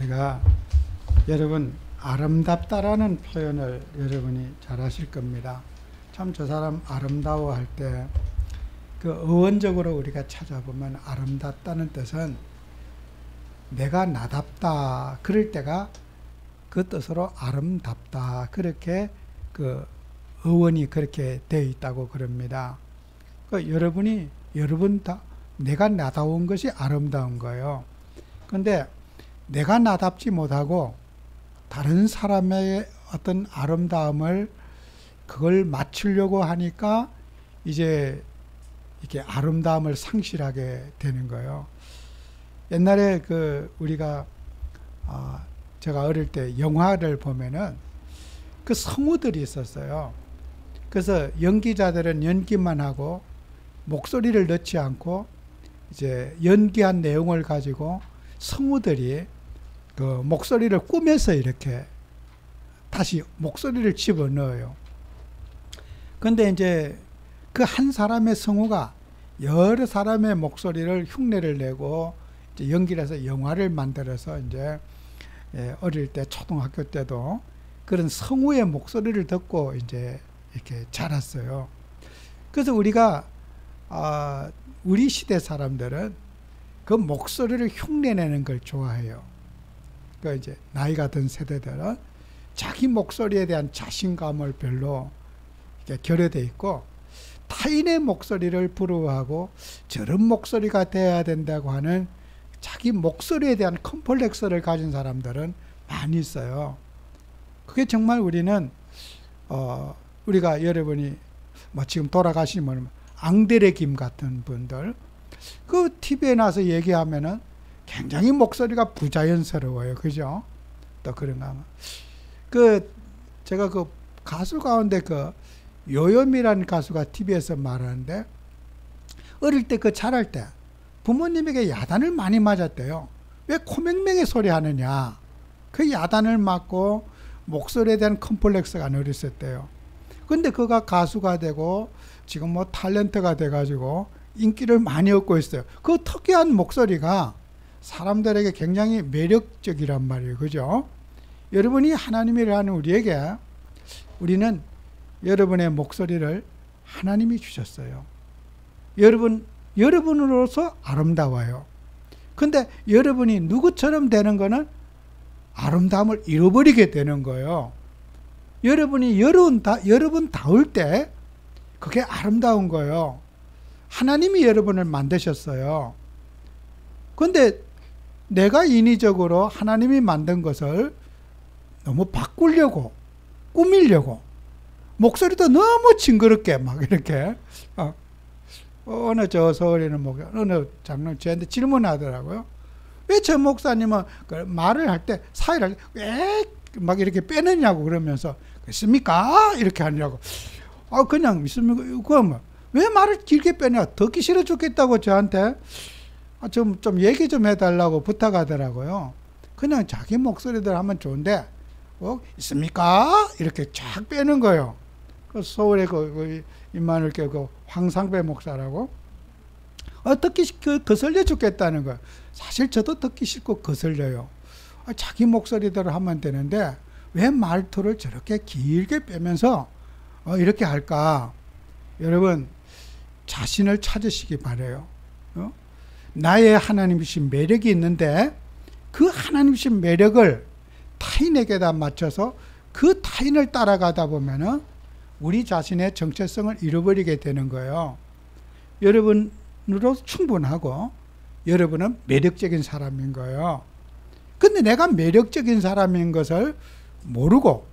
우리가 여러분 아름답다라는 표현을 여러분이 잘 아실 겁니다. 참 저 사람 아름다워할 때 그 어원적으로 우리가 찾아보면 아름답다는 뜻은 내가 나답다 그럴 때가 그 뜻으로 아름답다 그렇게 그 어원이 그렇게 되어 있다고 그럽니다. 그 여러분 다 내가 나다운 것이 아름다운 거예요. 그런데 내가 나답지 못하고 다른 사람의 어떤 아름다움을 그걸 맞추려고 하니까 이제 이렇게 아름다움을 상실하게 되는 거예요. 옛날에 우리가 제가 어릴 때 영화를 보면은 그 성우들이 있었어요. 그래서 연기자들은 연기만 하고 목소리를 넣지 않고 이제 연기한 내용을 가지고 성우들이 그 목소리를 꾸며서 이렇게 다시 목소리를 집어넣어요. 근데 이제 그 한 사람의 성우가 여러 사람의 목소리를 흉내를 내고 이제 연기를 해서 영화를 만들어서 이제 어릴 때 초등학교 때도 그런 성우의 목소리를 듣고 이제 이렇게 자랐어요. 그래서 우리가 우리 시대 사람들은 그 목소리를 흉내내는 걸 좋아해요. 그 이제 나이가 든 세대들은 자기 목소리에 대한 자신감을 별로 이렇게 결여돼 있고 타인의 목소리를 부러워하고 저런 목소리가 돼야 된다고 하는 자기 목소리에 대한 컴플렉스를 가진 사람들은 많이 있어요. 그게 정말 우리가 여러분이 뭐 지금 돌아가시면 앙드레 김 같은 분들 그 TV에 나와서 얘기하면은 굉장히 목소리가 부자연스러워요. 그죠? 또 그런가 하면 제가 그 가수 가운데 요요미라는 가수가 TV에서 말하는데 어릴 때 자랄 때 부모님에게 야단을 많이 맞았대요. 왜 코맹맹이 소리 하느냐. 그 야단을 맞고 목소리에 대한 컴플렉스가 어렸었대요. 근데 그가 가수가 되고 지금 뭐 탤런트가 돼가지고 인기를 많이 얻고 있어요. 그 특이한 목소리가 사람들에게 굉장히 매력적이란 말이에요. 그죠? 여러분이 하나님이라 하는 우리는 여러분의 목소리를 하나님이 주셨어요. 여러분으로서 아름다워요. 근데 여러분이 누구처럼 되는 거는 아름다움을 잃어버리게 되는 거예요. 여러분이 여러분다울 때 그게 아름다운 거예요. 하나님이 여러분을 만드셨어요. 근데 내가 인위적으로 하나님이 만든 것을 너무 바꾸려고 꾸미려고 목소리도 너무 징그럽게 막 이렇게 어느 서울에는 어느 장로님 저한테 질문하더라고요. 왜 저 목사님은 말을 할 때 사회를 왜 막 이렇게 빼느냐고 그러면서 있습니까? 이렇게 하냐고. 그냥 있습니까? 그럼 왜 말을 길게 빼냐? 듣기 싫어 죽겠다고 저한테 좀 얘기 좀 해달라고 부탁하더라고요. 그냥 자기 목소리대로 하면 좋은데 있습니까? 이렇게 쫙 빼는 거예요. 서울에 임마누엘교회 황상배 목사라고 듣기 거슬려 죽겠다는 거예요. 사실 저도 듣기 싫고 거슬려요. 자기 목소리대로 하면 되는데 왜 말투를 저렇게 길게 빼면서 이렇게 할까? 여러분 자신을 찾으시기 바라요. 나의 하나님이신 매력이 있는데 그 하나님이신 매력을 타인에게다 맞춰서 그 타인을 따라가다 보면은 우리 자신의 정체성을 잃어버리게 되는 거예요. 여러분으로 충분하고 여러분은 매력적인 사람인 거예요. 근데 내가 매력적인 사람인 것을 모르고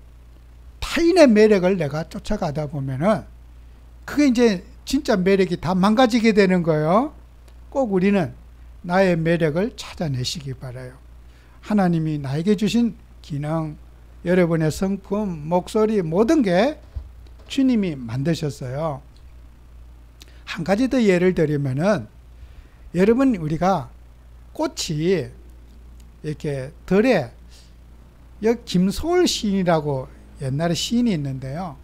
타인의 매력을 내가 쫓아가다 보면은 그게 이제 진짜 매력이 다 망가지게 되는 거예요. 꼭 우리는 나의 매력을 찾아내시기 바라요. 하나님이 나에게 주신 기능, 여러분의 성품, 목소리 모든 게 주님이 만드셨어요. 한 가지 더 예를 들면은 여러분 우리가 꽃이 이렇게 들에 김소월 시인이라고 옛날에 시인이 있는데요.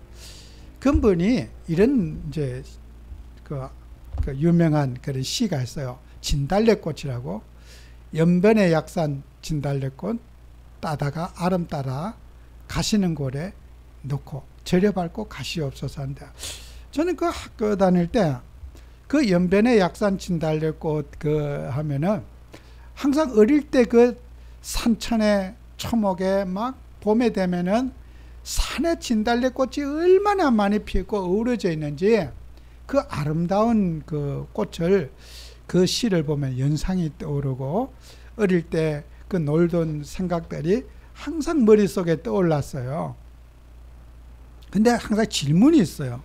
그분이 이런 이제 그 유명한 그런 시가 있어요. 진달래꽃이라고 연변의 약산 진달래꽃 따다가 아름 따라 가시는 골에 넣고 절여밟고 가시옵소서 한다. 저는 그 학교 다닐 때 그 연변의 약산 진달래꽃 그 하면은 항상 어릴 때 그 산천에 초목에 막 봄에 되면은 산에 진달래꽃이 얼마나 많이 피고 어우러져 있는지 그 아름다운 그 꽃을 그 시를 보면 연상이 떠오르고 어릴 때 그 놀던 생각들이 항상 머릿속에 떠올랐어요. 근데 항상 질문이 있어요.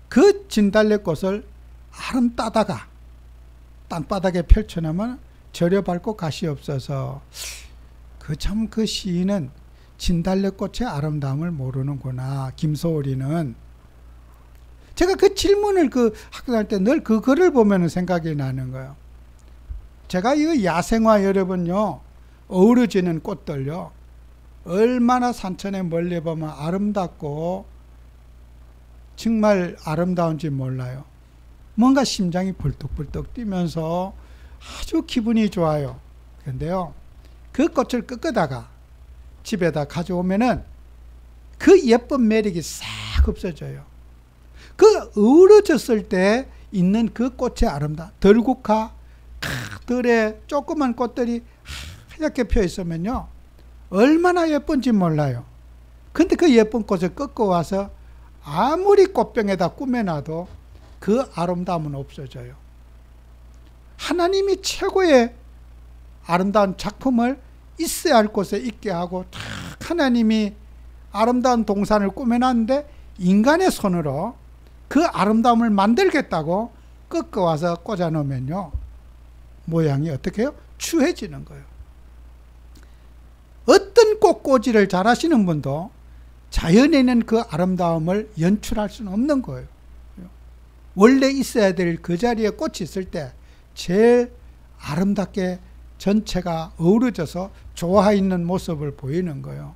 그 진달래꽃을 아름 따다가 땅바닥에 펼쳐놓으면 절여밟고 가시옵소서. 참 그 시인은 진달래꽃의 아름다움을 모르는구나. 김소월이는. 제가 그 질문을 그 학교 다닐 때 늘 그 글을 보면 생각이 나는 거예요. 제가 이거 야생화 여러분요, 어우러지는 꽃들요, 얼마나 산천에 멀리 보면 아름답고 정말 아름다운지 몰라요. 뭔가 심장이 벌떡벌떡 뛰면서 아주 기분이 좋아요. 그런데요, 그 꽃을 꺾다가 집에다 가져오면은 그 예쁜 매력이 싹 없어져요. 그 어우러졌을 때 있는 그 꽃의 아름다움, 덜국화, 들에 조그만 꽃들이 하얗게 펴 있으면요, 얼마나 예쁜지 몰라요. 근데 그 예쁜 꽃을 꺾어 와서 아무리 꽃병에다 꾸며놔도 그 아름다움은 없어져요. 하나님이 최고의 아름다운 작품을 있어야 할 곳에 있게 하고 탁 하나님이 아름다운 동산을 꾸며놨는데 인간의 손으로 그 아름다움을 만들겠다고 꺾어와서 꽂아놓으면요, 모양이 어떻게 해요? 추해지는 거예요. 어떤 꽃꽂이를 잘 하시는 분도 자연에 있는 그 아름다움을 연출할 수는 없는 거예요. 원래 있어야 될 그 자리에 꽃이 있을 때 제일 아름답게 전체가 어우러져서 좋아 있는 모습을 보이는 거예요.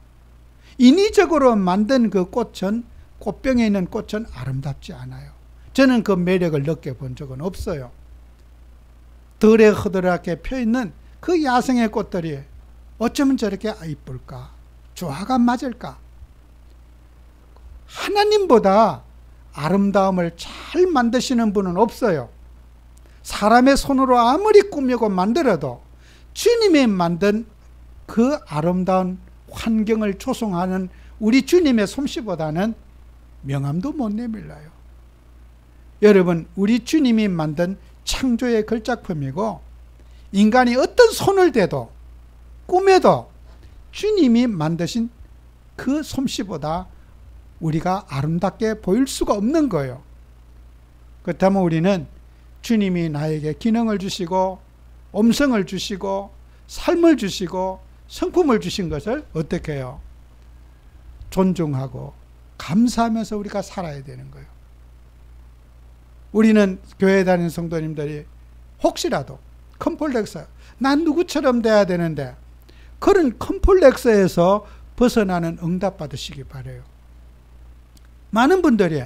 인위적으로 만든 그 꽃은, 꽃병에 있는 꽃은 아름답지 않아요. 저는 그 매력을 느껴본 적은 없어요. 덜에 허드랗게 펴있는 그 야생의 꽃들이 어쩌면 저렇게 이쁠까? 조화가 맞을까? 하나님보다 아름다움을 잘 만드시는 분은 없어요. 사람의 손으로 아무리 꾸미고 만들어도 주님이 만든 그 아름다운 환경을 조성하는 우리 주님의 솜씨보다는 명암도 못 내밀어요. 여러분, 우리 주님이 만든 창조의 걸작품이고, 인간이 어떤 손을 대도 꿈에도 주님이 만드신 그 솜씨보다 우리가 아름답게 보일 수가 없는 거예요. 그렇다면 우리는 주님이 나에게 기능을 주시고 음성을 주시고 삶을 주시고 성품을 주신 것을 어떻게 해요? 존중하고 감사하면서 우리가 살아야 되는 거예요. 우리는 교회 다니는 성도님들이 혹시라도 컴플렉스, 난 누구처럼 돼야 되는데, 그런 컴플렉스에서 벗어나는 응답 받으시기 바라요. 많은 분들이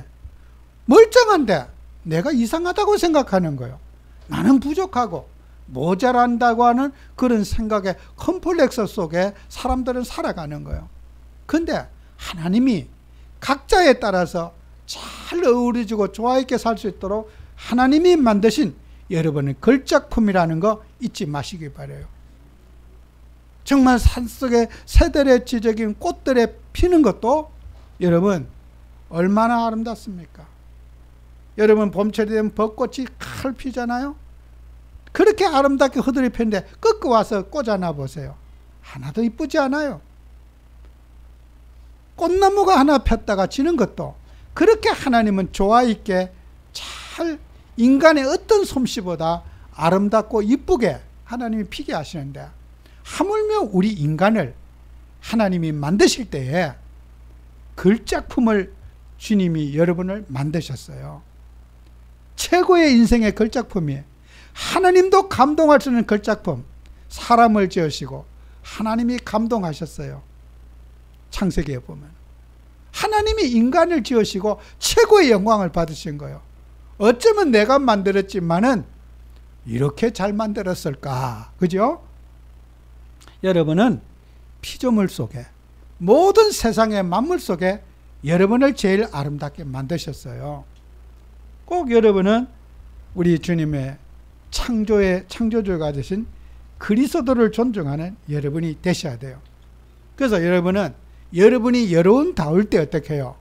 멀쩡한데 내가 이상하다고 생각하는 거예요. 나는 부족하고 모자란다고 하는 그런 생각에 컴플렉스 속에 사람들은 살아가는 거예요. 근데 하나님이 각자에 따라서 잘 어우러지고 좋아 있게 살 수 있도록 하나님이 만드신 여러분의 걸작품이라는 거 잊지 마시기 바라요. 정말 산속에 새들의 지적인 꽃들에 피는 것도 여러분 얼마나 아름답습니까? 여러분 봄철이 되면 벚꽃이 칼 피잖아요. 그렇게 아름답게 허들이 폈는데 꺾어 와서 꽂아놔 보세요. 하나도 이쁘지 않아요. 꽃나무가 하나 폈다가 지는 것도 그렇게 하나님은 좋아 있게 잘 인간의 어떤 솜씨보다 아름답고 이쁘게 하나님이 피게 하시는데, 하물며 우리 인간을 하나님이 만드실 때에 걸작품을 주님이 여러분을 만드셨어요. 최고의 인생의 걸작품이 하나님도 감동할 수 있는 걸작품, 사람을 지으시고 하나님이 감동하셨어요. 창세기에 보면 하나님이 인간을 지으시고 최고의 영광을 받으신 거예요. 어쩌면 내가 만들었지만은 이렇게 잘 만들었을까? 그죠? 여러분은 피조물 속에, 모든 세상의 만물 속에 여러분을 제일 아름답게 만드셨어요. 꼭 여러분은 우리 주님의 창조주가 되신 그리스도를 존중하는 여러분이 되셔야 돼요. 그래서 여러분이 여로운다울 때 어떻게 해요?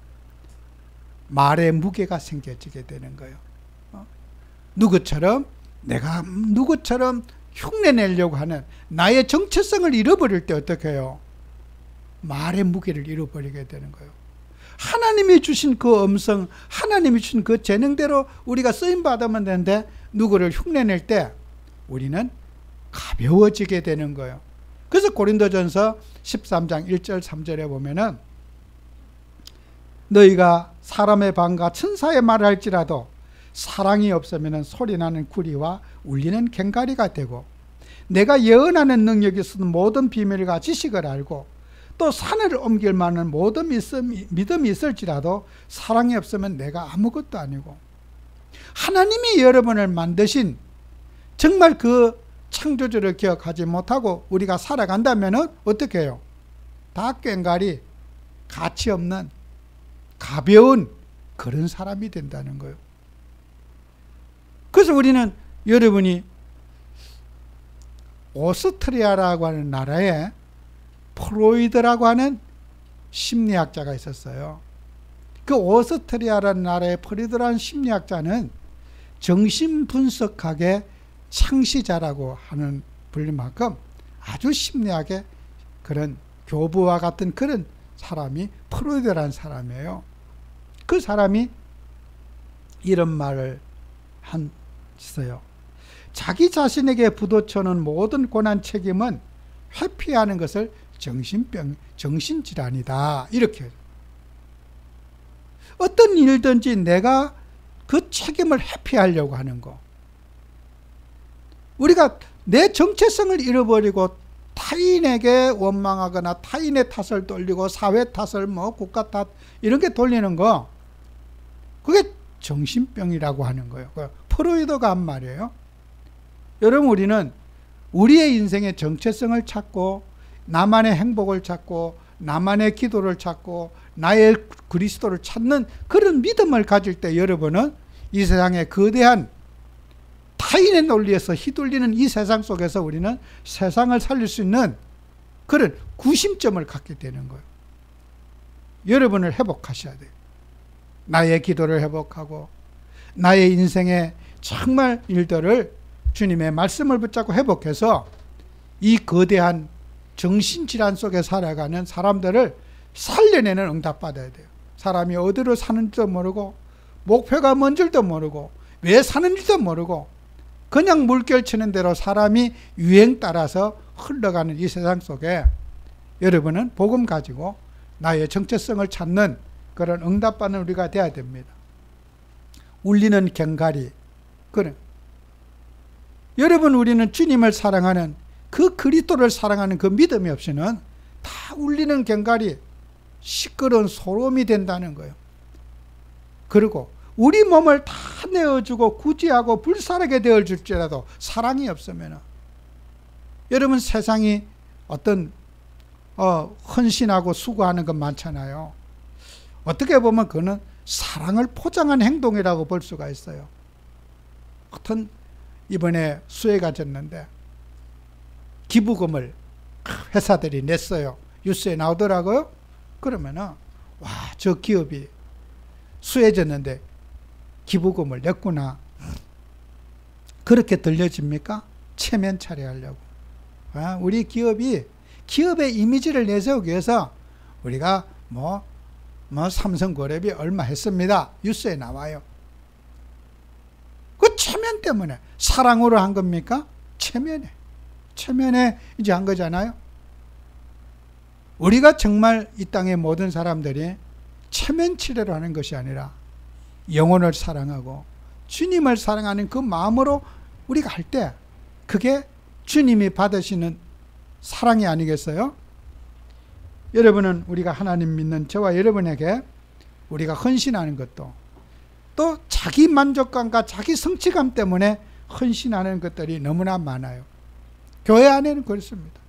말의 무게가 생겨지게 되는 거예요. 내가 누구처럼 흉내내려고 하는 나의 정체성을 잃어버릴 때 어떻게 해요? 말의 무게를 잃어버리게 되는 거예요. 하나님이 주신 그 음성, 하나님이 주신 그 재능대로 우리가 쓰임받으면 되는데, 누구를 흉내낼 때 우리는 가벼워지게 되는 거예요. 그래서 고린도전서 13장 1절 3절에 보면은, 너희가 사람의 방과 천사의 말을 할지라도 사랑이 없으면 소리나는 구리와 울리는 꽹과리가 되고, 내가 예언하는 능력이 있어도 모든 비밀과 지식을 알고 또 산을 옮길 만한 모든 믿음이 있을지라도 사랑이 없으면 내가 아무것도 아니고, 하나님이 여러분을 만드신 정말 그 창조주를 기억하지 못하고 우리가 살아간다면 어떻게 해요? 다 꽹과리, 가치 없는 가벼운 그런 사람이 된다는 거예요. 그래서 우리는, 여러분이 오스트리아라고 하는 나라에 프로이드라고 하는 심리학자가 있었어요. 그 오스트리아라는 나라의 프로이드라는 심리학자는 정신분석학의 창시자라고 하는 분만큼 아주 심리학의 그런 교부와 같은 그런 사람이 프로이드라는 사람이에요. 그 사람이 이런 말을 했어요. 자기 자신에게 부도쳐는 모든 고난 책임은 회피하는 것을 정신질환이다. 이렇게. 어떤 일든지 내가 그 책임을 회피하려고 하는 거. 우리가 내 정체성을 잃어버리고 타인에게 원망하거나 타인의 탓을 돌리고 사회 탓을 국가 탓 이런 게 돌리는 거, 그게 정신병이라고 하는 거예요. 프로이드가 한 말이에요. 여러분, 우리는 우리의 인생의 정체성을 찾고 나만의 행복을 찾고 나만의 기도를 찾고 나의 그리스도를 찾는 그런 믿음을 가질 때, 여러분은 이 세상의 거대한 타인의 논리에서 휘둘리는 이 세상 속에서 우리는 세상을 살릴 수 있는 그런 구심점을 갖게 되는 거예요. 여러분을 회복하셔야 돼요. 나의 기도를 회복하고 나의 인생의 정말 일들을 주님의 말씀을 붙잡고 회복해서 이 거대한 정신질환 속에 살아가는 사람들을 살려내는 응답받아야 돼요. 사람이 어디로 사는지도 모르고 목표가 뭔 줄도 모르고 왜 사는지도 모르고 그냥 물결 치는 대로 사람이 유행 따라서 흘러가는 이 세상 속에 여러분은 복음 가지고 나의 정체성을 찾는 그런 응답받는 우리가 돼야 됩니다. 울리는 꽹과리. 그래. 여러분, 우리는 주님을 사랑하는 그 그리스도를 사랑하는 그 믿음이 없이는 다 울리는 꽹과리, 시끄러운 소름이 된다는 거예요. 그리고 우리 몸을 다 내어주고 구제하고 불살하게 되어줄지라도 사랑이 없으면, 여러분, 세상이 어떤 헌신하고 수고하는 것 많잖아요. 어떻게 보면 그거는 사랑을 포장한 행동이라고 볼 수가 있어요. 하여튼 이번에 수해가 졌는데 기부금을 회사들이 냈어요. 뉴스에 나오더라고요. 그러면은 와, 저 기업이 수해 졌는데 기부금을 냈구나. 그렇게 들려집니까? 체면 차려하려고. 우리 기업의 이미지를 내세우기 위해서 우리가 삼성그룹이 얼마 했습니다. 뉴스에 나와요. 그 체면 때문에. 사랑으로 한 겁니까? 체면에 이제 한 거잖아요. 우리가 정말 이 땅의 모든 사람들이 체면 치레로 하는 것이 아니라 영혼을 사랑하고 주님을 사랑하는 그 마음으로 우리가 할 때, 그게 주님이 받으시는 사랑이 아니겠어요? 여러분은, 우리가 하나님 믿는 저와 여러분에게 우리가 헌신하는 것도, 또 자기 만족감과 자기 성취감 때문에 헌신하는 것들이 너무나 많아요. 교회 안에는 그렇습니다.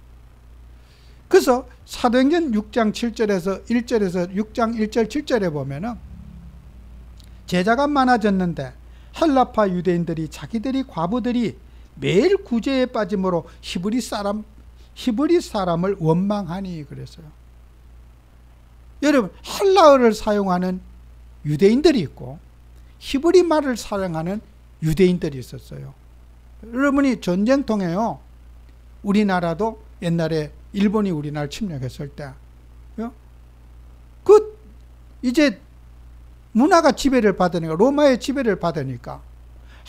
그래서 사도행전 6장 7절에서 1절에서 6장 1절 7절에 보면은 제자가 많아졌는데 헬라파 유대인들이 자기들이 과부들이 매일 구제에 빠짐으로 히브리 사람을 원망하니 그랬어요. 여러분, 헬라어를 사용하는 유대인들이 있고 히브리 말을 사용하는 유대인들이 있었어요. 여러분이 전쟁통에요. 우리나라도 옛날에 일본이 우리나라를 침략했을 때, 이제 문화가 지배를 받으니까, 로마의 지배를 받으니까,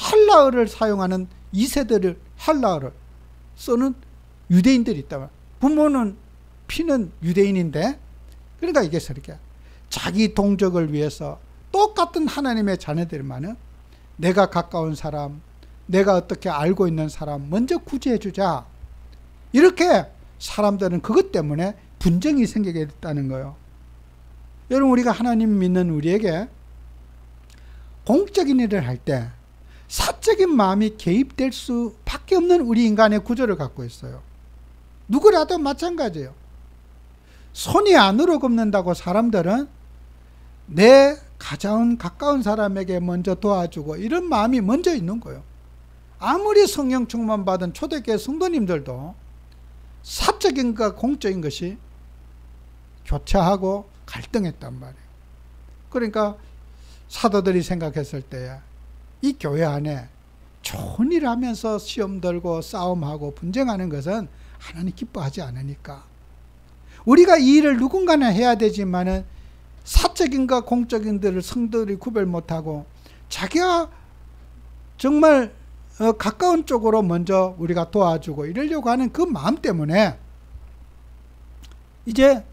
헬라어를 사용하는 2세들을 헬라어를 쓰는 유대인들이 있다. 부모는, 피는 유대인인데, 그러니까 이게 이렇게 자기 동족을 위해서 똑같은 하나님의 자녀들만은 내가 가까운 사람, 내가 어떻게 알고 있는 사람 먼저 구제해 주자. 이렇게 사람들은 그것 때문에 분쟁이 생기게 됐다는 거예요. 여러분, 우리가 하나님 믿는 우리에게 공적인 일을 할 때 사적인 마음이 개입될 수밖에 없는 우리 인간의 구조를 갖고 있어요. 누구라도 마찬가지예요. 손이 안으로 굽는다고 사람들은 내 가까운 사람에게 먼저 도와주고 이런 마음이 먼저 있는 거예요. 아무리 성령 충만 받은 초대교회 성도님들도 사적인 것과 공적인 것이 교차하고 갈등했단 말이에요. 그러니까 사도들이 생각했을 때 이 교회 안에 좋은 일 하면서 시험 들고 싸움하고 분쟁하는 것은 하나님 기뻐하지 않으니까 우리가 이 일을 누군가나 해야 되지만은 사적인과 공적인들을 성도들이 구별 못하고 자기가 정말 가까운 쪽으로 먼저 우리가 도와주고 이러려고 하는 그 마음 때문에 이제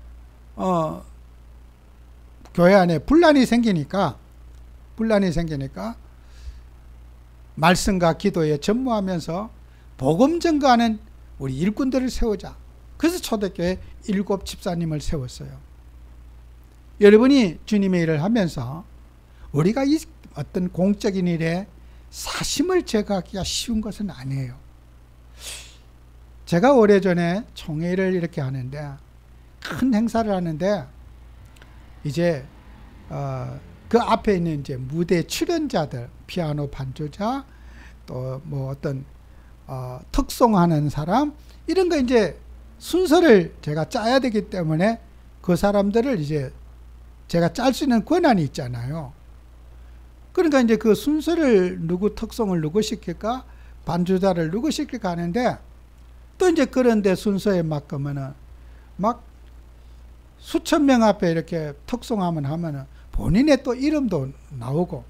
교회 안에 분란이 생기니까 말씀과 기도에 전무하면서 복음 전가하는 우리 일꾼들을 세우자. 그래서 초대교회 7 집사님을 세웠어요. 여러분이 주님의 일을 하면서 우리가 이 어떤 공적인 일에 사심을 제거하기가 쉬운 것은 아니에요. 제가 오래전에 총회를 이렇게 하는데 큰 행사를 하는데 이제 그 앞에 있는 이제 무대 출연자들, 피아노 반주자, 또 뭐 어떤 특송하는 사람 이런 거 이제 순서를 제가 짜야 되기 때문에 그 사람들을 이제 제가 짤 수 있는 권한이 있잖아요. 그러니까 이제 그 순서를 특송을 누구 시킬까, 반주자를 누구 시킬까 하는데 또 이제 그런데 순서에 맞으면은 막 수천 명 앞에 이렇게 특송하면 하면은 본인의 또 이름도 나오고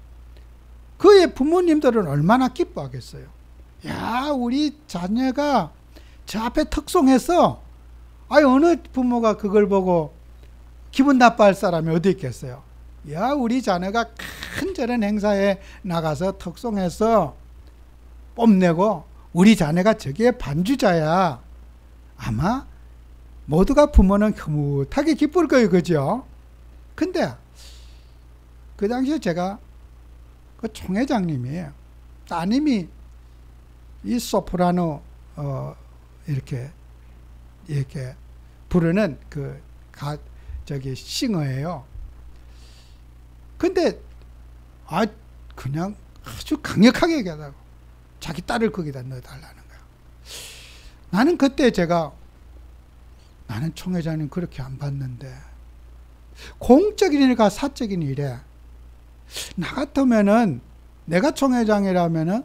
그의 부모님들은 얼마나 기뻐하겠어요. 야, 우리 자녀가 저 앞에 특송해서 어느 부모가 그걸 보고 기분 나빠할 사람이 어디 있겠어요. 야, 우리 자녀가 큰 저런 행사에 나가서 특송해서 뽐내고 우리 자녀가 저기에 반주자야. 아마 모두가 부모는 흐뭇하게 기쁠 거예요. 그죠? 근데 그 당시에 제가 그 총회장님이 따님이 이 소프라노 이렇게 부르는 싱어예요. 근데 그냥 아주 강력하게 얘기하다고 자기 딸을 거기다 넣어달라는 거야. 나는 그때 나는 총회장님 그렇게 안 봤는데 공적인 일과 사적인 일에 나 같으면은 내가 총회장이라면은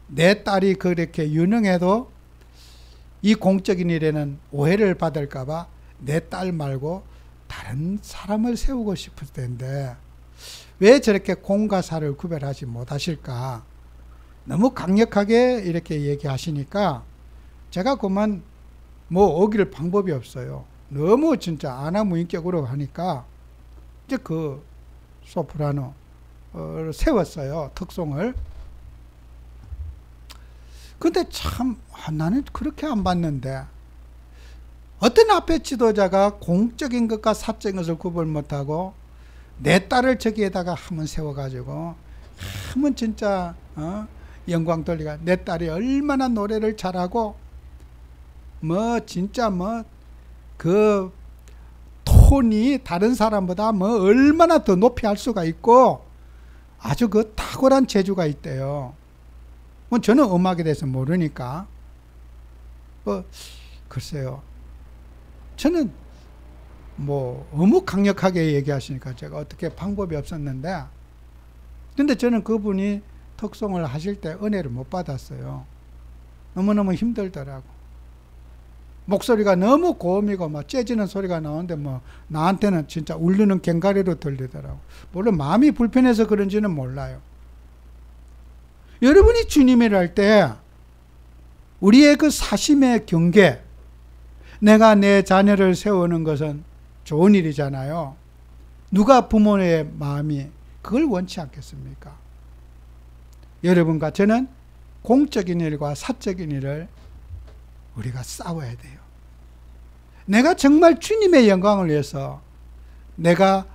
내 딸이 그렇게 유능해도 이 공적인 일에는 오해를 받을까봐 내 딸 말고 다른 사람을 세우고 싶을 텐데 왜 저렇게 공과 사를 구별하지 못하실까? 너무 강력하게 이렇게 얘기하시니까 제가 그만 어길 방법이 없어요. 너무 진짜 아나무인격으로 하니까 이제 그 소프라노 세웠어요. 특송을. 근데 참 나는 그렇게 안 봤는데 어떤 앞에 지도자가 공적인 것과 사적인 것을 구별 못하고 내 딸을 저기에다가 한번 세워가지고 한번 진짜 영광 돌리가 내 딸이 얼마나 노래를 잘하고 진짜 그 톤이 다른 사람보다 뭐 얼마나 더 높이 할 수가 있고 아주 그 탁월한 재주가 있대요. 뭐 저는 음악에 대해서 모르니까 글쎄요. 저는 뭐 너무 강력하게 얘기하시니까 제가 어떻게 방법이 없었는데, 근데 저는 그분이 특송을 하실 때 은혜를 못 받았어요. 너무너무 힘들더라고. 목소리가 너무 고음이고 막 째지는 소리가 나오는데 뭐 나한테는 진짜 울리는 갱가리로 들리더라고. 물론 마음이 불편해서 그런지는 몰라요. 여러분이 주님을 할 때 우리의 그 사심의 경계, 내가 내 자녀를 세우는 것은 좋은 일이잖아요. 누가 부모의 마음이 그걸 원치 않겠습니까? 여러분과 저는 공적인 일과 사적인 일을 우리가 싸워야 돼요. 내가 정말 주님의 영광을 위해서 내가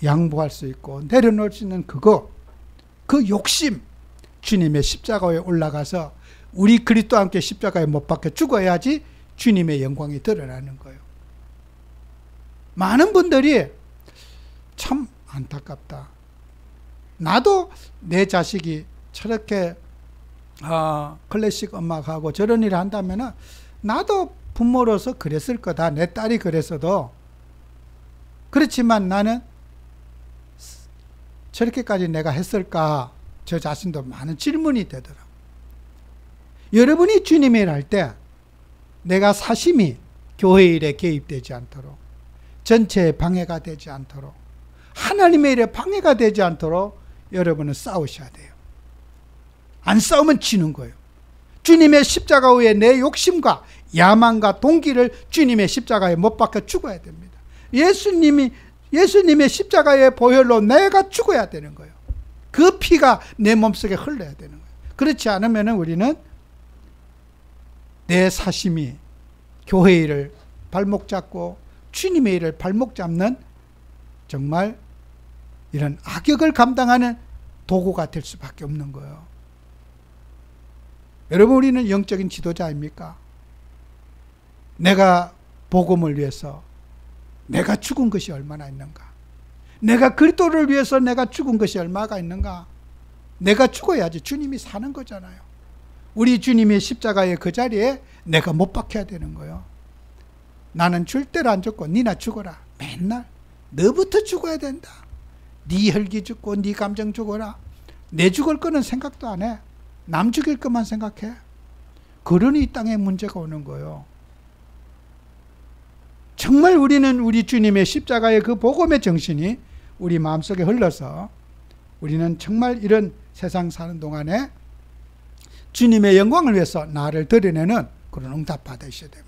양보할 수 있고 내려놓을 수 있는 그거, 그 욕심, 주님의 십자가에 올라가서 우리 그리스도와 함께 십자가에 못 박혀 죽어야지 주님의 영광이 드러나는 거예요. 많은 분들이 참 안타깝다. 나도 내 자식이 저렇게 클래식 음악하고 저런 일을 한다면 나도 부모로서 그랬을 거다. 내 딸이 그랬어도. 그렇지만 나는 저렇게까지 내가 했을까? 저 자신도 많은 질문이 되더라고요. 여러분이 주님의 일 할 때 내가 사심이 교회 일에 개입되지 않도록, 전체에 방해가 되지 않도록, 하나님의 일에 방해가 되지 않도록 여러분은 싸우셔야 돼요. 안 싸우면 지는 거예요. 주님의 십자가 위에 내 욕심과 야망과 동기를 주님의 십자가에 못 박혀 죽어야 됩니다. 예수님의 십자가의 보혈로 내가 죽어야 되는 거예요. 그 피가 내 몸속에 흘러야 되는 거예요. 그렇지 않으면 우리는 내 사심이 교회 일을 발목 잡고 주님의 일을 발목 잡는 정말 이런 악역을 감당하는 도구가 될 수밖에 없는 거예요. 여러분, 우리는 영적인 지도자입니까? 내가 복음을 위해서 내가 죽은 것이 얼마나 있는가? 내가 그리스도를 위해서 내가 죽은 것이 얼마가 있는가? 내가 죽어야지 주님이 사는 거잖아요. 우리 주님의 십자가의 그 자리에 내가 못 박혀야 되는 거예요. 나는 절대로 안 죽고 니나 죽어라. 맨날 너부터 죽어야 된다. 네 혈기 죽고 네 감정 죽어라. 내 죽을 거는 생각도 안 해. 남 죽일 것만 생각해. 그러니 이 땅에 문제가 오는 거예요. 정말 우리는 우리 주님의 십자가의 그 복음의 정신이 우리 마음속에 흘러서 우리는 정말 이런 세상 사는 동안에 주님의 영광을 위해서 나를 드러내는 그런 응답 받으셔야 됩니다.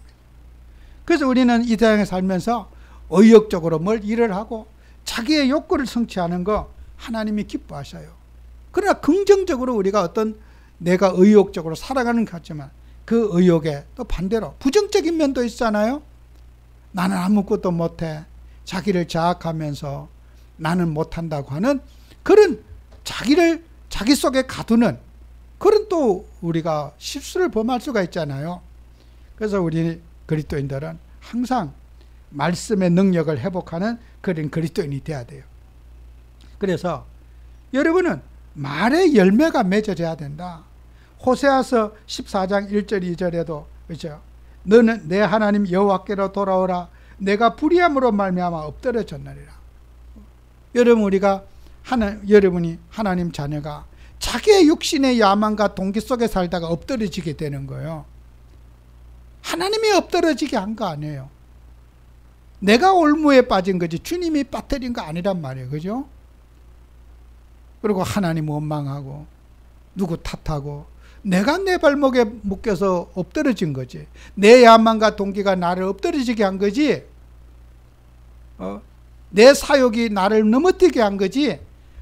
그래서 우리는 이 세상에 살면서 의욕적으로 뭘 일을 하고 자기의 욕구를 성취하는 거 하나님이 기뻐하셔요. 그러나 긍정적으로 우리가 어떤 내가 의욕적으로 살아가는 것 같지만 그 의욕에 또 반대로 부정적인 면도 있잖아요. 나는 아무것도 못해. 자기를 자학하면서 나는 못한다고 하는 그런 자기를 자기 속에 가두는 그런 또 우리가 실수를 범할 수가 있잖아요. 그래서 우리 그리스도인들은 항상 말씀의 능력을 회복하는 그런 그리스도인이 돼야 돼요. 그래서 여러분은 말의 열매가 맺어져야 된다. 호세아서 14장 1절 2절에도 그렇죠? 너는 내 하나님 여호와께로 돌아오라. 내가 불의함으로 말미암아 엎드러졌느니라. 여러분이 하나님 자녀가 자기의 육신의 야망과 동기 속에 살다가 엎드러지게 되는 거예요. 하나님이 엎드러지게 한 거 아니에요. 내가 올무에 빠진 거지 주님이 빠뜨린 거 아니란 말이에요. 그죠? 그리고 하나님 원망하고 누구 탓하고 내가 내 발목에 묶여서 엎드러진 거지. 내 야망과 동기가 나를 엎드러지게 한 거지. 내 사욕이 나를 넘어뜨게 한 거지.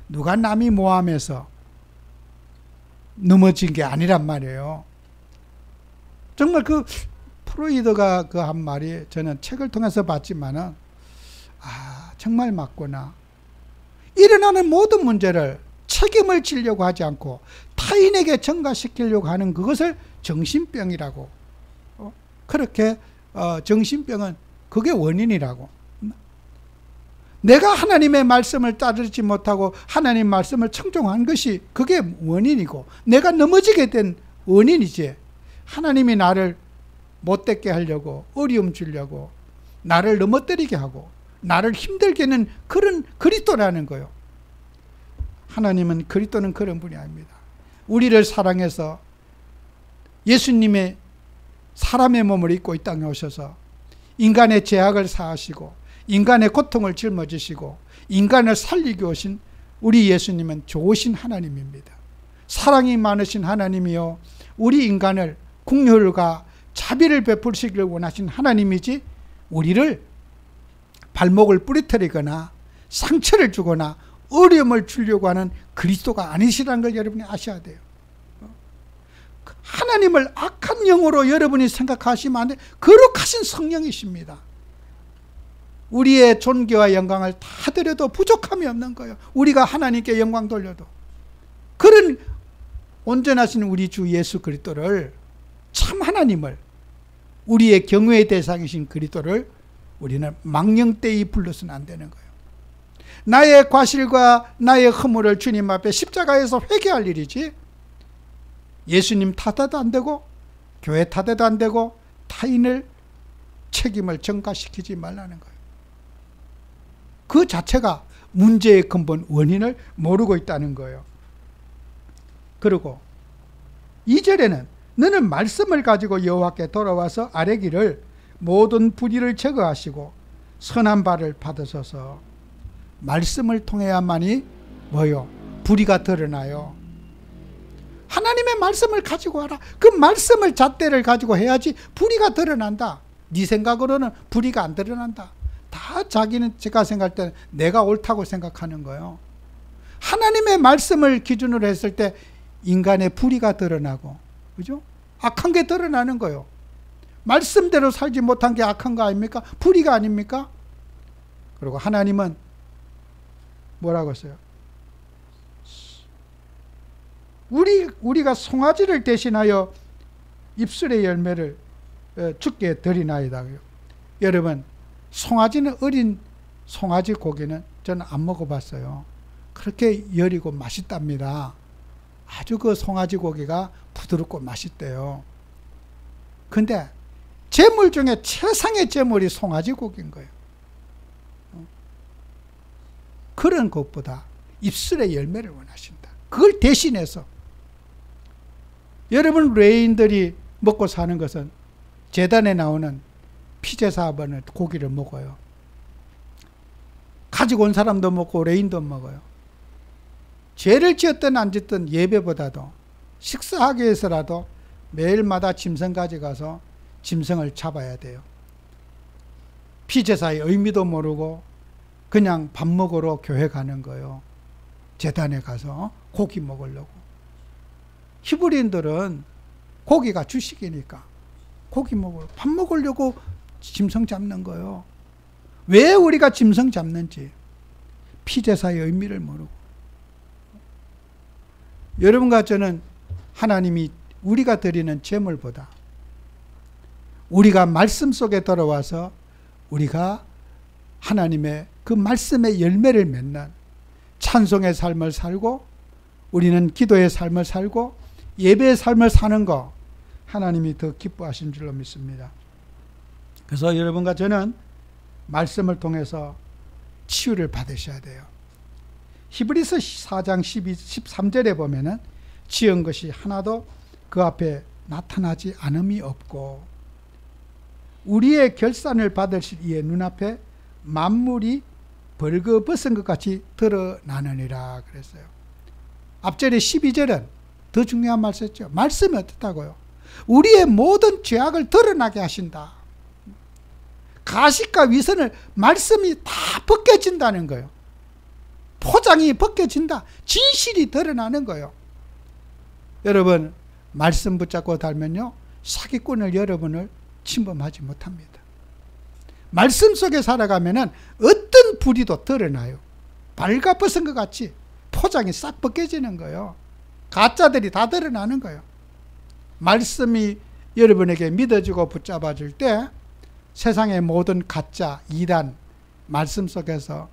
누가 남이 모함해서 넘어진 게 아니란 말이에요. 정말 그 프로이드가 그 한 말이 저는 책을 통해서 봤지만은 정말 맞구나. 일어나는 모든 문제를 책임을 지려고 하지 않고 타인에게 전가시키려고 하는 그것을 정신병이라고. 그렇게 정신병은 그게 원인이라고. 내가 하나님의 말씀을 따르지 못하고 하나님 말씀을 청종한 것이 그게 원인이고, 내가 넘어지게 된 원인이지. 하나님이 나를 못되게 하려고, 어려움 주려고, 나를 넘어뜨리게 하고 나를 힘들게 하는 그런 그리스도라는 거예요. 하나님은, 그리스도는 그런 분이 아닙니다. 우리를 사랑해서 예수님의 사람의 몸을 입고 이 땅에 오셔서 인간의 죄악을 사하시고 인간의 고통을 짊어지시고 인간을 살리기 오신 우리 예수님은 좋으신 하나님입니다. 사랑이 많으신 하나님이요, 우리 인간을 긍휼과 자비를 베푸시기를 원하신 하나님이지, 우리를 발목을 부러뜨리거나 상처를 주거나 어려움을 주려고 하는 그리스도가 아니시라는 걸 여러분이 아셔야 돼요. 하나님을 악한 영으로 여러분이 생각하시면 안 돼요. 거룩하신 성령이십니다. 우리의 존귀와 영광을 다 드려도 부족함이 없는 거예요. 우리가 하나님께 영광 돌려도. 그런 온전하신 우리 주 예수 그리스도를, 참 하나님을, 우리의 경외의 대상이신 그리스도를 우리는 망령되이 불러서는 안 되는 거예요. 나의 과실과 나의 허물을 주님 앞에 십자가에서 회개할 일이지, 예수님 탓해도 안 되고 교회 탓해도 안 되고 타인을 책임을 전가시키지 말라는 거예요. 그 자체가 문제의 근본 원인을 모르고 있다는 거예요. 그리고 2절에는 너는 말씀을 가지고 여호와께 돌아와서 아뢰기를 모든 불의를 제거하시고 선한 바를 받으소서. 말씀을 통해야만이 뭐요? 불의가 드러나요. 하나님의 말씀을 가지고 와라. 그 말씀을 잣대를 가지고 해야지 불의가 드러난다. 네 생각으로는 불의가 안 드러난다. 다 자기는, 제가 생각할 때는 내가 옳다고 생각하는 거예요. 하나님의 말씀을 기준으로 했을 때 인간의 불의가 드러나고, 그죠? 악한 게 드러나는 거예요. 말씀대로 살지 못한 게 악한 거 아닙니까? 불의가 아닙니까? 그리고 하나님은 뭐라고 했어요? 우리가 송아지를 대신하여 입술의 열매를 주께 드리나이다. 여러분, 송아지는, 어린 송아지 고기는 저는 안 먹어봤어요. 그렇게 여리고 맛있답니다. 아주 그 송아지 고기가 부드럽고 맛있대요. 근데 제물 중에 최상의 제물이 송아지 고기인 거예요. 그런 것보다 입술의 열매를 원하신다. 그걸 대신해서. 여러분, 레인들이 먹고 사는 것은 제단에 나오는 피제사번의 고기를 먹어요. 가지고 온 사람도 먹고 레인도 먹어요. 죄를 지었든 안 지었든 예배보다도 식사하기 위해서라도 매일마다 짐승 가져가서 짐승을 잡아야 돼요. 피제사의 의미도 모르고 그냥 밥 먹으러 교회 가는 거예요. 제단에 가서 고기 먹으려고. 히브리인들은 고기가 주식이니까 고기 먹으러, 밥 먹으려고 짐승 잡는 거예요. 왜 우리가 짐승 잡는지 피제사의 의미를 모르고. 여러분과 저는 하나님이 우리가 드리는 제물보다 우리가 말씀 속에 들어와서 우리가 하나님의 그 말씀의 열매를 맺는 찬송의 삶을 살고, 우리는 기도의 삶을 살고 예배의 삶을 사는 거 하나님이 더 기뻐하신 줄로 믿습니다. 그래서 여러분과 저는 말씀을 통해서 치유를 받으셔야 돼요. 히브리서 4장 13절에 보면은 지은 것이 하나도 그 앞에 나타나지 않음이 없고 우리의 결산을 받으실 이의 눈앞에 만물이 벌거벗은 것 같이 드러나느니라 그랬어요. 앞절의 12절은 더 중요한 말씀이었죠. 말씀이 어떻다고요? 우리의 모든 죄악을 드러나게 하신다. 가식과 위선을 말씀이 다 벗겨진다는 거예요. 포장이 벗겨진다. 진실이 드러나는 거예요. 여러분, 말씀 붙잡고 달면요, 사기꾼을 여러분을 침범하지 못합니다. 말씀 속에 살아가면은 어떤 불의도 드러나요. 발가벗은 것 같이 포장이 싹 벗겨지는 거예요. 가짜들이 다 드러나는 거예요. 말씀이 여러분에게 믿어지고 붙잡아질 때 세상의 모든 가짜, 이단, 말씀 속에서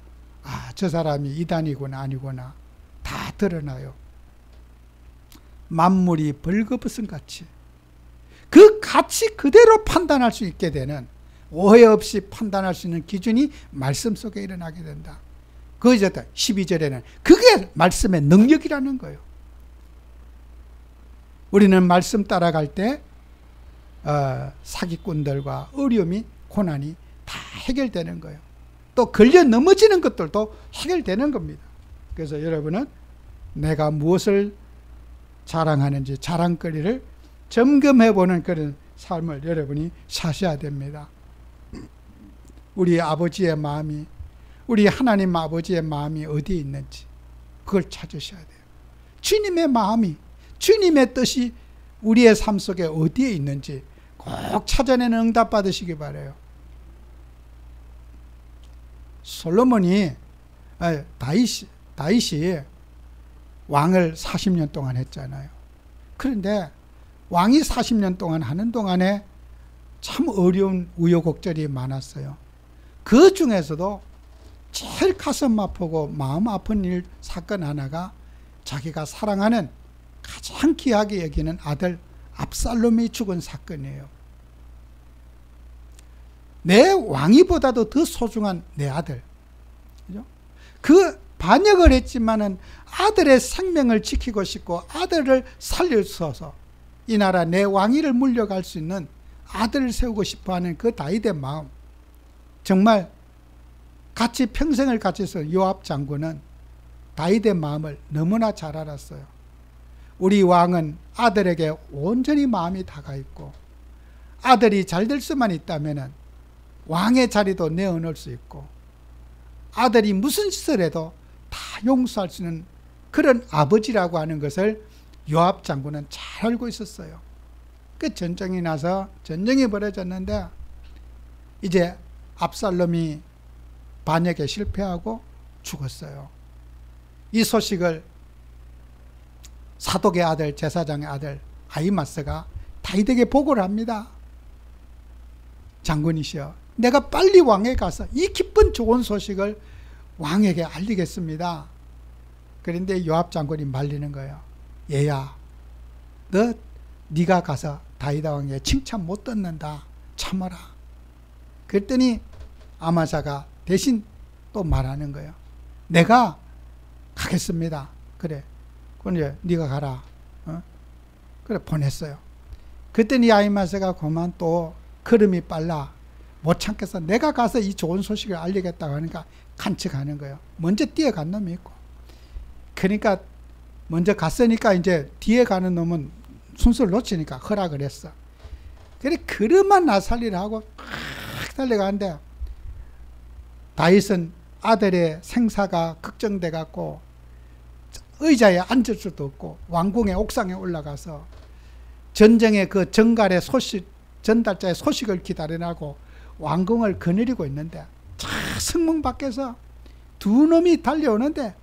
저 사람이 이단이구나 아니구나 다 드러나요. 만물이 벌거벗은 같이 그 가치 그대로 판단할 수 있게 되는, 오해 없이 판단할 수 있는 기준이 말씀 속에 일어나게 된다. 그 12절에는 그게 말씀의 능력이라는 거예요. 우리는 말씀 따라갈 때 사기꾼들과 어려움이, 고난이 다 해결되는 거예요. 또 걸려 넘어지는 것들도 해결되는 겁니다. 그래서 여러분은 내가 무엇을 자랑하는지 자랑거리를 점검해보는 그런 삶을 여러분이 사셔야 됩니다. 우리 아버지의 마음이, 우리 하나님 아버지의 마음이 어디에 있는지 그걸 찾으셔야 돼요. 주님의 마음이, 주님의 뜻이 우리의 삶 속에 어디에 있는지 꼭 찾아내는 응답 받으시기 바라요. 솔로몬이, 다윗이 왕을 40년 동안 했잖아요. 그런데 왕이 40년 동안 하는 동안에 참 어려운 우여곡절이 많았어요. 그 중에서도 제일 가슴 아프고 마음 아픈 사건 하나가 자기가 사랑하는, 가장 귀하게 여기는 아들 압살롬이 죽은 사건이에요. 내 왕위보다도 더 소중한 내 아들, 그죠? 그 반역을 했지만은 아들의 생명을 지키고 싶고 아들을 살려서서 이 나라 내 왕위를 물려갈 수 있는 아들을 세우고 싶어하는 그 다윗의 마음, 정말 같이 평생을 같이 서 요압 장군은 다윗의 마음을 너무나 잘 알았어요. 우리 왕은 아들에게 온전히 마음이 다가 있고 아들이 잘 될 수만 있다면 왕의 자리도 내어놓을 수 있고 아들이 무슨 짓을 해도 다 용서할 수 있는 그런 아버지라고 하는 것을 요압 장군은 잘 알고 있었어요. 그 전쟁이 나서 전쟁이 벌어졌는데 이제 압살롬이 반역에 실패하고 죽었어요. 이 소식을 사독의 아들, 제사장의 아들 아히마스가 다윗에게 보고를 합니다. 장군이시여, 내가 빨리 왕에 가서 이 기쁜 좋은 소식을 왕에게 알리겠습니다. 그런데 요압 장군이 말리는 거예요. 얘야, 네가 가서 다윗 왕에게 칭찬 못 듣는다. 참아라. 그랬더니 아마사가 대신 또 말하는 거예요. 내가 가겠습니다. 그래. 그럼 이제 네가 가라. 그래, 보냈어요. 그랬더니 아히마스가 그만 또 걸음이 빨라. 못 참겠어. 내가 가서 이 좋은 소식을 알리겠다고 하니까 간척하는 거예요. 먼저 뛰어간 놈이 있고. 그러니까 먼저 갔으니까 이제 뒤에 가는 놈은 순서를 놓치니까 허락을 했어. 그래, 걸음만 나살리를 하고 막 달려가는데 다윗은 아들의 생사가 걱정돼 갖고 의자에 앉을 수도 없고 왕궁의 옥상에 올라가서 전쟁의 그 정갈의 소식, 전달자의 소식을 기다리라고 왕궁을 거느리고 있는데 자, 성문 밖에서 두 놈이 달려오는데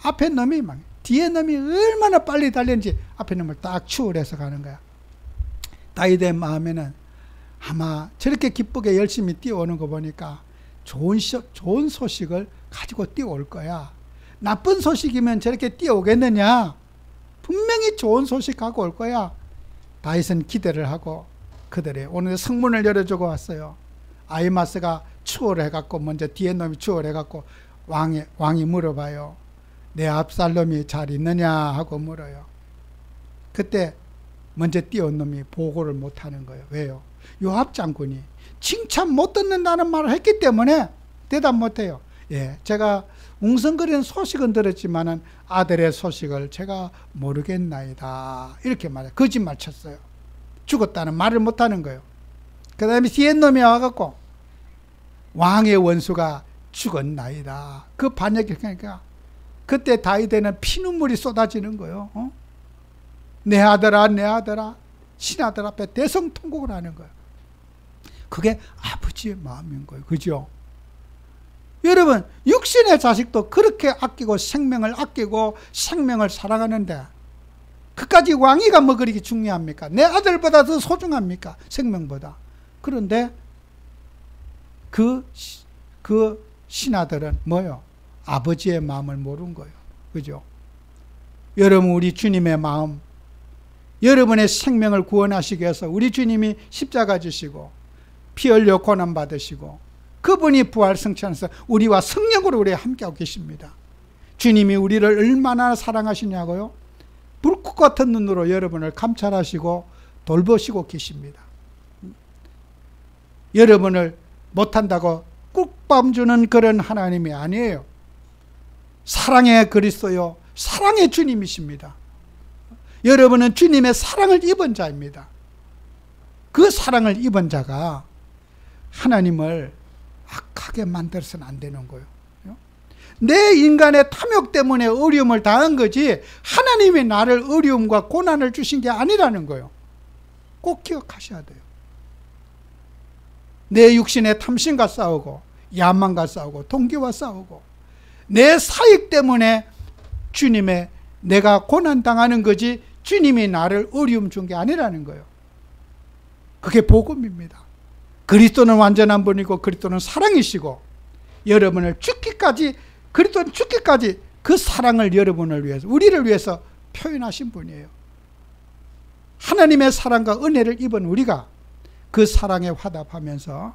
앞에 놈이 막, 뒤에 놈이 얼마나 빨리 달렸는지 앞에 놈을 딱 추월해서 가는 거야. 다윗의 마음에는 아마 저렇게 기쁘게 열심히 뛰어오는 거 보니까 좋은 소식을 가지고 뛰어올 거야. 나쁜 소식이면 저렇게 뛰어오겠느냐? 분명히 좋은 소식 갖고 올 거야. 다윗은 기대를 하고 그들이 오늘 성문을 열어주고 왔어요. 아히마스가 추월해갖고 먼저 뒤에 놈이 추월해갖고 왕이 물어봐요. 내 압살롬이 잘 있느냐 하고 물어요. 그때 먼저 뛰어온 놈이 보고를 못하는 거예요. 왜요? 요압 장군이 칭찬 못 듣는다는 말을 했기 때문에 대답 못해요. 예, 제가 웅성거리는 소식은 들었지만은 아들의 소식을 제가 모르겠나이다. 이렇게 말해요. 거짓말 쳤어요. 죽었다는 말을 못하는 거예요. 그 다음에 뒤에 놈이 와갖고 왕의 원수가 죽었나이다. 그 반역이 그러니까 그때 다윗에는 피눈물이 쏟아지는 거예요. 내 아들아, 내 아들아, 신하들 앞에 대성통곡을 하는 거예요. 그게 아버지의 마음인 거예요. 그죠? 여러분, 육신의 자식도 그렇게 아끼고 생명을 아끼고 생명을 사랑하는데 그까지 왕위가 뭐 그렇게 중요합니까? 내 아들보다 더 소중합니까? 생명보다. 그런데 그 신하들은 뭐요? 아버지의 마음을 모른 거예요. 그죠? 여러분, 우리 주님의 마음, 여러분의 생명을 구원하시기 위해서 우리 주님이 십자가 지시고 피 흘려 고난 받으시고 그분이 부활 승천해서 우리와 성령으로 우리 함께하고 계십니다. 주님이 우리를 얼마나 사랑하시냐고요? 불꽃 같은 눈으로 여러분을 감찰하시고 돌보시고 계십니다. 여러분을 못한다고 꿀밤 주는 그런 하나님이 아니에요. 사랑의 그리스도요, 사랑의 주님이십니다. 여러분은 주님의 사랑을 입은 자입니다. 그 사랑을 입은 자가 하나님을 악하게 만들어서는 안 되는 거예요. 내 인간의 탐욕 때문에 어려움을 당한 거지 하나님이 나를 어려움과 고난을 주신 게 아니라는 거예요. 꼭 기억하셔야 돼요. 내 육신의 탐심과 싸우고 야망과 싸우고 동기와 싸우고 내 사익 때문에 주님의 내가 고난당하는 거지 주님이 나를 어려움 준 게 아니라는 거예요. 그게 복음입니다. 그리스도는 완전한 분이고 그리스도는 사랑이시고 여러분을 죽기까지, 그리스도는 죽기까지 그 사랑을 여러분을 위해서, 우리를 위해서 표현하신 분이에요. 하나님의 사랑과 은혜를 입은 우리가 그 사랑에 화답하면서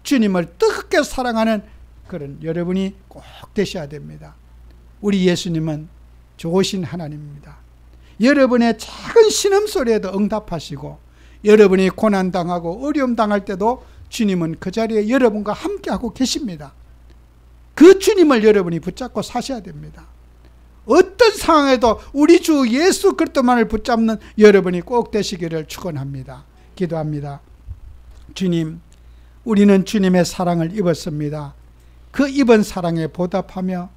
주님을 뜨겁게 사랑하는 그런 여러분이 꼭 되셔야 됩니다. 우리 예수님은 좋으신 하나님입니다. 여러분의 작은 신음소리에도 응답하시고 여러분이 고난당하고 어려움 당할 때도 주님은 그 자리에 여러분과 함께하고 계십니다. 그 주님을 여러분이 붙잡고 사셔야 됩니다. 어떤 상황에도 우리 주 예수 그리스도만을 붙잡는 여러분이 꼭 되시기를 축원합니다. 기도합니다. 주님, 우리는 주님의 사랑을 입었습니다. 그 입은 사랑에 보답하며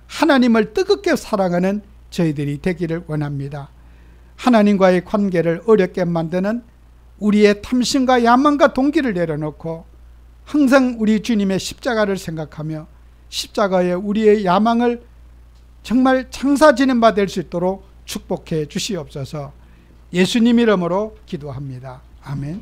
하나님을 뜨겁게 사랑하는 저희들이 되기를 원합니다. 하나님과의 관계를 어렵게 만드는 우리의 탐심과 야망과 동기를 내려놓고 항상 우리 주님의 십자가를 생각하며 십자가에 우리의 야망을 정말 장사지는 바 될 수 있도록 축복해 주시옵소서. 예수님 이름으로 기도합니다. 아멘.